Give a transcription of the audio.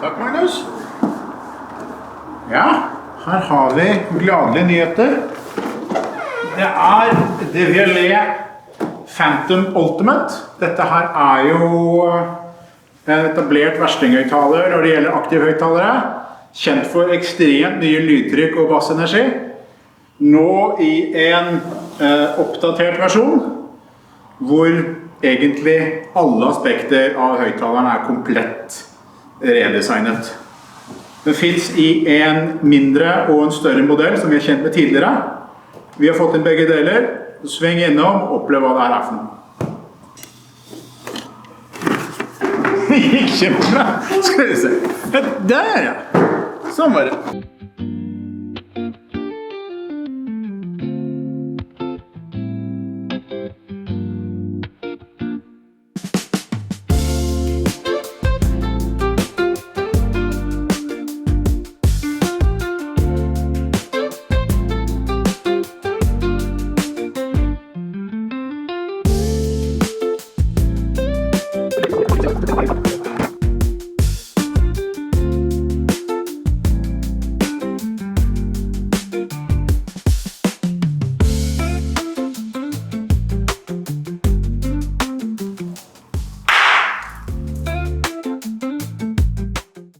Takk, Magnus. Ja, her har vi gladelige nyheter. Det Devialet Phantom Ultimate. Dette her jo en etablert verstinghøyttaler når det gjelder aktive høyttalere. Kjent for ekstremt mye lydtrykk og bassenergi. Nå i en oppdatert versjon, hvor egentlig alle aspekter av høyttaleren komplett redesignet. Den finnes i en mindre og en større modell som vi har kjent med tidligere. Vi har fått inn begge deler. Sving innom og opplev hva det her for noe. Det gikk kjempebra. Skal vi se. Der, ja. Sånn var det.